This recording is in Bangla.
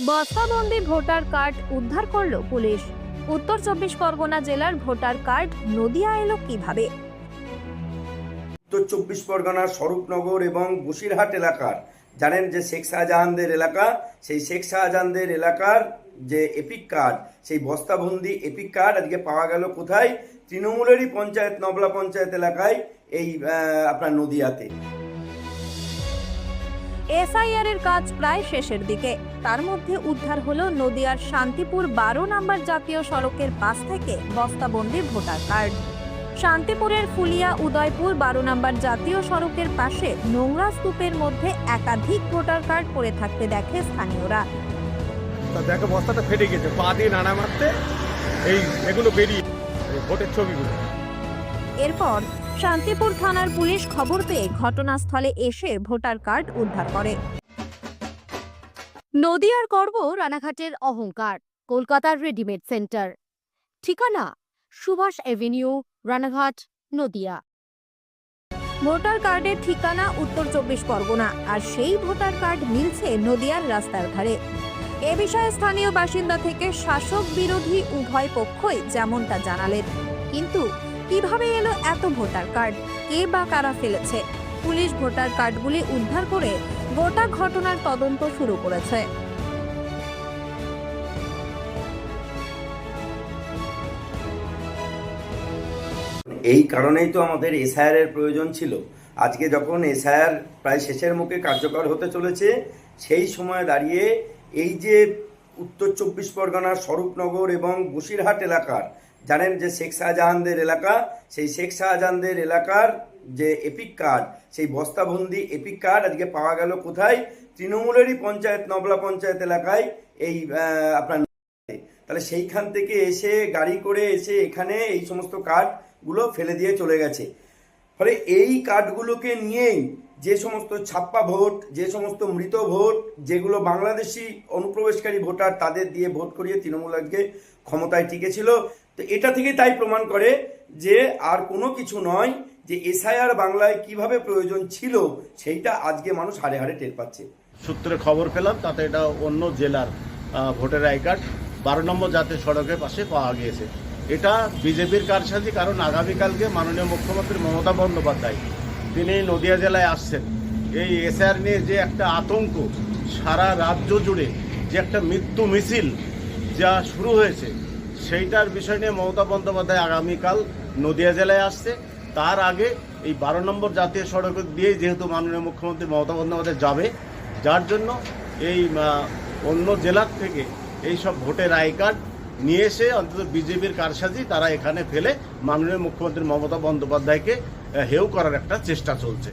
বস্তাবন্দি ভোটার কার্ড উদ্ধার করল পুলিশ। উত্তর 24 পরগনা জেলার ভোটার কার্ড নদিয়া এলো কিভাবে? উত্তর 24 পরগনার স্বরূপনগর এবং বসিরহাট এলাকার জানেন যে শেখ শাহজাহানদের এলাকা, সেই শেখ শাহজাহানদের এলাকার যে এপিক কার্ড, সেই বস্তাবন্দি এপিক কার্ড আজকে পাওয়া গেল কোথায়? তৃণমূলেরই পঞ্চায়েত, নবলা পঞ্চায়েত এলাকায়, এই আপনার নদিয়াতে। এসআইআর এর কাজ প্রায় শেষের দিকে। তার মধ্যে উদ্ধার হলো নদিয়ার শান্তিপুর 12 নম্বর জাতীয় সড়কের পাশ থেকে বস্তাবন্দি ভোটার কার্ড। শান্তিপুরের ফুলিয়া উদয়পুর 12 নম্বর জাতীয় সড়কের পাশে নোংরা স্তূপের মধ্যে একাধিক ভোটার কার্ড পড়ে থাকতে দেখে স্থানীয়রা। দেখো বস্তাটা ফেটে গেছে, পা দিয়ে নাড়া মারতে এগুলো বেরিয়ে ভোটের ছবিগুলো। এরপর শান্তিপুর থানার পুলিশ খবর পেয়ে ঘটনাস্থলে এসে ভোটার কার্ড উদ্ধার করে। নদিয়ার গর্ব, রানাঘাটের অহংকার, কলকাতার রেডিমেড সেন্টার। ঠিকানা সুভাষ এভিনিউ, রানাঘাট, নদিয়া। ভোটার কার্ডের ঠিকানা উত্তর 24 পরগনা, আর সেই ভোটার কার্ড মিলছে নদিয়ার রাস্তার ধারে। এ বিষয়ে স্থানীয় বাসিন্দা থেকে শাসক বিরোধী উভয় পক্ষই যেমনটা জানালেন। কিন্তু কিভাবে এলো এত ভোটার কার্ড, কে বা কারা ফেলেছে? পুলিশ ভোটার কার্ডগুলি উদ্ধার করে গোটা ঘটনার তদন্ত শুরু করেছে। এই কারণেই তো আমাদের এসআইআর এর প্রয়োজন ছিল। আজকে যখন এসআইআর প্রায় শেষের মুখে কার্যকর হতে চলেছে, সেই সময় দাঁড়িয়ে এই যে উত্তর 24 পরগনার স্বরূপনগর এবং বসিরহাট এলাকার জানেন যে শেখ শাহজাহানদের এলাকা, সেই শেখ শাহজাহানদের এলাকার যে এপিক কার্ড, সেই বস্তাবন্দি এপিক কার্ড আজকে পাওয়া গেল কোথায়? তৃণমূলেরই পঞ্চায়েত, নবলা পঞ্চায়েত এলাকায়, এই আপনার। তাহলে সেইখান থেকে এসে গাড়ি করে এসে এখানে এই সমস্ত কার্ডগুলো ফেলে দিয়ে চলে গেছে। ফলে এই কার্ডগুলোকে নিয়েই যে সমস্ত ছাপ্পা ভোট, যে সমস্ত মৃত ভোট, যেগুলো বাংলাদেশি অনুপ্রবেশকারী ভোটার, তাদের দিয়ে ভোট করিয়ে তৃণমূল আজকে ক্ষমতায় টিকেছিল। তো এটা থেকে তাই প্রমাণ করে যে আর কোনো কিছু নয়, যে এসআইআর বাংলায় কিভাবে প্রয়োজন ছিল সেইটা আজকে মানুষ হাড়ে হাড়ে টের পাচ্ছে। সূত্রে খবর পেলাম, তাতে এটা অন্য জেলার ভোটার আই কার্ড 12 নম্বর জাতীয় সড়কের পাশে পাওয়া গিয়েছে। এটা বিজেপির কারসাজি, কারণ আগামীকালকে মাননীয় মুখ্যমন্ত্রী মমতা বন্দ্যোপাধ্যায় তিনি নদিয়া জেলায় আসছেন। এই এসআইআর নিয়ে যে একটা আতঙ্ক, সারা রাজ্য জুড়ে যে একটা মৃত্যু মিছিল যা শুরু হয়েছে, সেইটার বিষয় নিয়ে মমতা বন্দ্যোপাধ্যায় আগামীকাল নদিয়া জেলায় আসছে। তার আগে এই 12 নম্বর জাতীয় সড়ক দিয়ে যেহেতু মাননীয় মুখ্যমন্ত্রী মমতা বন্দ্যোপাধ্যায় যাবে, যার জন্য এই অন্য জেলার থেকে এই সব ভোটের আই কার্ড নিয়ে এসে অন্তত বিজেপির কারসাজি তারা এখানে ফেলে মাননীয় মুখ্যমন্ত্রী মমতা বন্দ্যোপাধ্যায়কে হেয় করার একটা চেষ্টা চলছে।